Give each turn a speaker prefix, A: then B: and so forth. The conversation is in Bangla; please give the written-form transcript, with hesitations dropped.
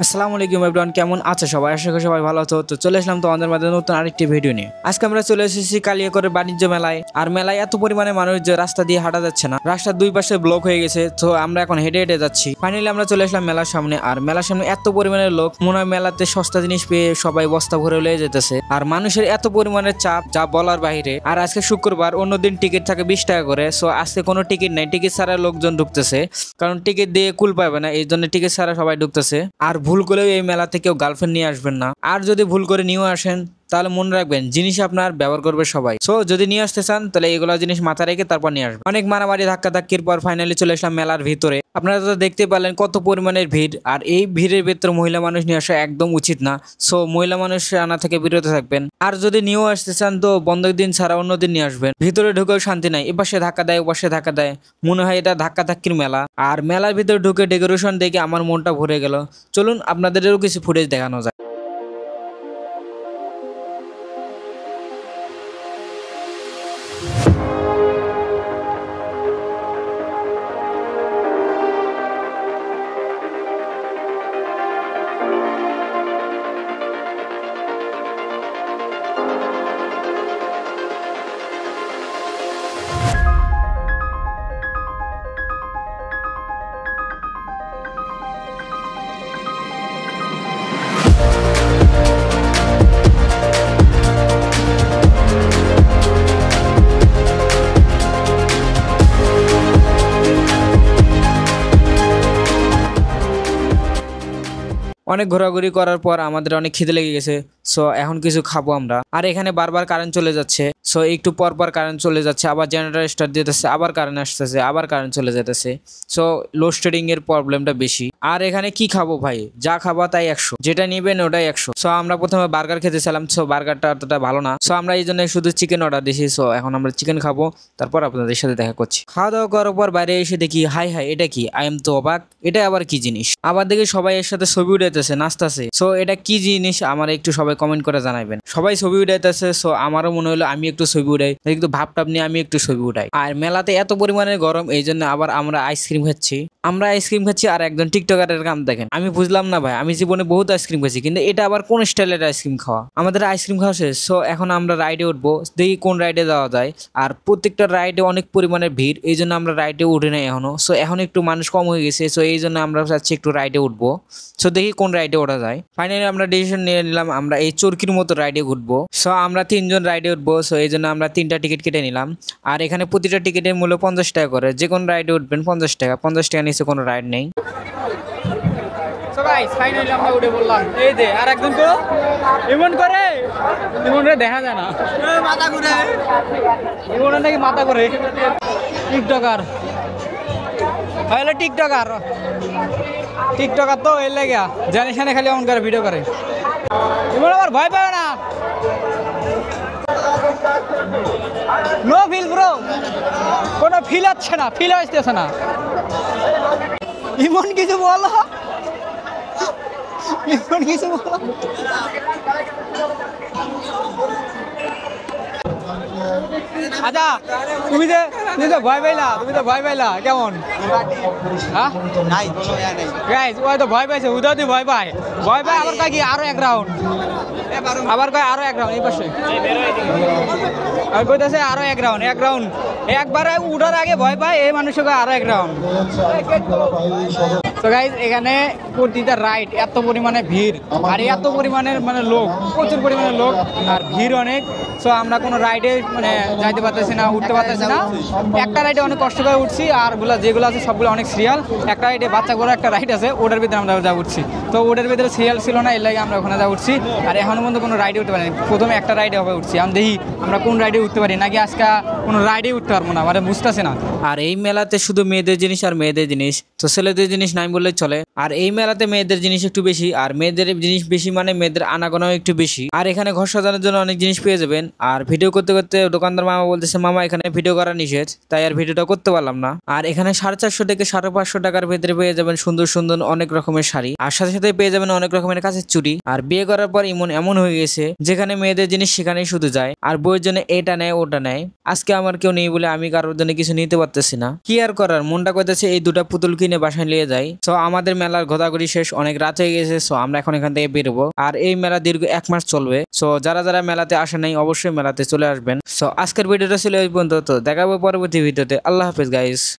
A: আসসালামু আলাইকুম এভরিওয়ান, কেমন আছে সবাই? আশা করি সবাই ভালো আছো। তো চলে আসলাম তোমাদের মাঝে নতুন আরেকটি ভিডিও নিয়ে। আজকে আমরা চলে এসেছি কালিয়াকৈর বাণিজ্য মেলায়। আর মেলায় এত পরিমাণে মানুষ যে রাস্তা দিয়ে হাঁটা যাচ্ছে না, রাস্তার দুই পাশে ব্লক হয়ে গেছে। তো আমরা এখন হেঁটে হেঁটে যাচ্ছি। ফাইনালি আমরা চলে আসলাম মেলার সামনে। আর মেলার সামনে এত পরিমাণে লোক, মনে হয় মেলাতে সস্তা জিনিস পেয়ে সবাই বস্তা ভরে লয়ে যেতেছে। আর মানুষের এত পরিমাণে চাপ যা বলার বাইরে। আর আজকে শুক্রবার, অন্যদিন টিকিট থাকে 20 টাকা করে। সো আজকে কোনো টিকিট নাই, টিকিট ছাড়া লোকজন ঢুকতেছে, কারণ টিকিট দিয়ে কুল পাবে না, এই জন্য টিকিট ছাড়া সবাই ঢুকতেছে। আর ভুল করেও এই মেলাতে কেউ গার্লফ্রেন্ড নিয়ে আসবেন না। আর যদি ভুল করে নিয়েও আসেন, তাহলে মনে রাখবেন জিনিস আপনার ব্যবহার করবে সবাই। সো যদি নিয়ে আসতে চান, তাহলে এগুলো জিনিস মাথায় রেখে তারপর নিয়ে আসবেন। অনেক মারামারি ধাক্কা ধাক্কির পর ফাইনালি চলে আসলাম মেলার ভিতরে। আপনারা তো দেখতে পেলেন কত পরিমাণের ভিড়। আর এই ভিড়ের ভেতরে মহিলা মানুষ নিয়ে আসা একদম উচিত না। সো মহিলা মানুষ আনা থেকে বিরত থাকবেন। আর যদি নিয়েও আসতে চান, তো বন্ধের দিন ছাড়া অন্য দিন নিয়ে আসবেন। ভিতরে ঢুকেও শান্তি নাই, এপাশে ধাক্কা দেয়, ওপাশে ধাক্কা দেয়, মনে হয় এটা ধাক্কা ধাক্কির মেলা। আর মেলার ভিতরে ঢুকে ডেকোরেশন দেখে আমার মনটা ভরে গেল। চলুন আপনাদেরও কিছু ফুটেজ দেখানো যায়। অনেক ঘোরাঘুরি করার পর আমাদের অনেক খিদে লেগে গেছে। সো এখন কিছু খাবো আমরা। আর এখানে বারবার কারেন্ট চলে যাচ্ছে। সো একটু পর পর কারেন্ট চলে যাচ্ছে, আবার জেনারেটর স্টার্ট দিতেছে, আবার কারেন্ট আসতেছে, আবার কারেন্ট চলে যেতেছে। সো লোডশেডিং এর প্রবলেমটা বেশি। আর এখানে কি খাবো ভাই, যা খাবা তাই 100, যেটা নিবেন ওটাই 100। সো আমরা প্রথমে বার্গার খেতেছিলাম, সো বার্গারটা অতটা ভালো না। সো আমরা এই জন্য শুধু চিকেন অর্ডার দিয়েছি। সো এখন আমরা চিকেন খাবো, তারপর আপনাদের সাথে দেখা করছি। খাওয়া দাওয়া করার পর বাইরে এসে দেখি হাই হাই, এটা কি? আই এম তো অবাক, এটা আবার কি জিনিস? আবার দেখি সবাই এর সাথে ছবি উঠাইতেছে, নাচতেছে। সো এটা কি জিনিস আমার একটু সবাই কমেন্ট করে জানাবেন। সবাই ছবি উঠাইতেছে। সো আমারও মনে হলো আমি একটু ছবি উঠাই, একটু ভাবটাপ নিয়ে আমি একটু ছবি উঠাই। আর মেলাতে এত পরিমাণে গরম, এই জন্য আবার আমরা আইসক্রিম খাচ্ছি। আর একজন টিকটকারের কাম দেখেন। আমি বুঝলাম না ভাই, আমি জীবনে বহুত আইসক্রিম খাচ্ছি, কিন্তু এটা আবার কোন স্টাইলের আইসক্রিম খাওয়া? আমাদের আইসক্রিম খাওয়া শেষ। সো এখন আমরা রাইডে উঠবো, দেখি কোন রাইডে যাওয়া যায়। আর প্রত্যেকটা রাইডে অনেক পরিমাণে ভিড়, এই জন্য আমরা রাইডে উঠে নাই এখনো। সো এখন একটু মানুষ কম হয়ে গেছে। সো এই জন্য আমরা চাচ্ছি একটু রাইডে উঠবো। সো দেখি কোন রাইডে ওঠা যায়। ফাইনালি আমরা ডিসিশন নিয়ে নিলাম, আমরা এই চরকির মতো রাইডে উঠবো। সো আমরা 3 জন রাইডে উঠবো। সো এই জন্য আমরা 3টা টিকিট কেটে নিলাম। আর এখানে প্রতিটা টিকিটের মূল্য 50 টাকা করে। যে কোনো রাইডে উঠবেন 50 টাকা, 50 টাকা নিচে কোনো রাইড নেই।
B: সো গাইস ফাইনালি আমরা উঠে বললাম। এই যে আর একজন তো এমন করে, এমন করে দেখা যায় না, মাথা ঘুরে, এমন নাকি মাথা ঘুরে। টিকটকার হলো, টিকটকার তো এর লাগে জানি শানে খালি এমন করে ভিডিও করে। এমন আবার ভয় পাবে না। নো ফিল ব্রো, কোনো ফিল হচ্ছে না, ফিল আসতেছে না। এমন কিছু বলো, এমন কিছু বলো। আচ্ছা তুমি তো ভয় পাইলা কেমন? হ্যাঁ গাইস, ওই তো ভয় পাইছে, উদয় ভয় পায় আবার কয় কি আরো এক রাউন্ড, এই পাশে আর কইতাছে আরো এক রাউন্ড। একবারে উঠার আগে ভয় পায় এই মানুষকে, আরো এক রাউন্ড। তো গাইস এখানে প্রতিটা রাইড এত পরিমাণে ভিড়, আর এত পরিমাণের লোক, প্রচুর পরিমাণে লোক আর ভিড় অনেক। সো আমরা কোনো রাইডে যাইতে পারতেছি না, উঠতে পারতেছি না। একটা রাইডে অনেক কষ্ট করে উঠছি, আর যেগুলো আছে সবগুলো অনেক সিরিয়াল। একটা রাইডে বাচ্চা করে একটা রাইড আছে, ওটার ভিতরে আমরা যা উঠছি। তো ওটার ভিতরে সিরিয়াল ছিল না, এর লাগে আমরা ওখানে যা উঠছি। আর এখনো পর্যন্ত কোনো রাইডে উঠতে পারিনি। প্রথমে একটা রাইডে হবে উঠছি, আমি দেখি আমরা কোন রাইডে উঠতে পারি, নাকি আজকে কোনো রাইডে উঠতে পারবো না, মানে বুঝতেছি না।
A: আর এই মেলাতে শুধু মেয়েদের জিনিস আর মেয়েদের জিনিস, তো ছেলেদের জিনিস নাই বললেই চলে। আর এই মেলাতে মেয়েদের জিনিস একটু বেশি, আর মেয়েদের জিনিস বেশি মানে মেয়েদের আনাগোনাও একটু বেশি। আর এখানে ঘর সাজানোর জন্য অনেক জিনিস পেয়ে যাবেন। আর ভিডিও করতে করতে দোকানদার মামা বলতেছে, মামা এখানে ভিডিও করা নিষেধ, তাই আর ভিডিওটা করতে পারলাম না। আর এখানে 450 থেকে 550 টাকার ভেতরে পেয়ে যাবেন সুন্দর সুন্দর অনেক রকমের শাড়ি, আর সাথে সাথে পেয়ে যাবেন অনেক রকমের কাছের চুড়ি। আর বিয়ে করার পর এমন হয়ে গেছে, যেখানে মেয়েদের জিনিস সেখানেই শুধু যায়, আর বউয়ের জন্য এটা নেয় ওটা নেয়। আজকে আমার কেউ নেই বলে আমি কারোর জন্য কিছু নিতে পারতেছি না। কি আর করার, মনটা কইতেছে এই দুটা পুতুল কিনে বাসায় নিয়ে যাই। সো আমাদের মেলার ঘোরাঘুরি শেষ, অনেক রাত হয়ে গেছে। সো আমরা এখন এখান থেকে বেরোবো। আর এই মেলা দীর্ঘ 1 মাস চলবে। সো যারা যারা মেলাতে আসে নাই অবশ্যই মেলাতে চলে আসবেন। সো আজকের ভিডিওটা ছিল এই পর্যন্ত। দেখাবো পরবর্তী ভিডিওতে। আল্লাহ হাফেজ গাইস।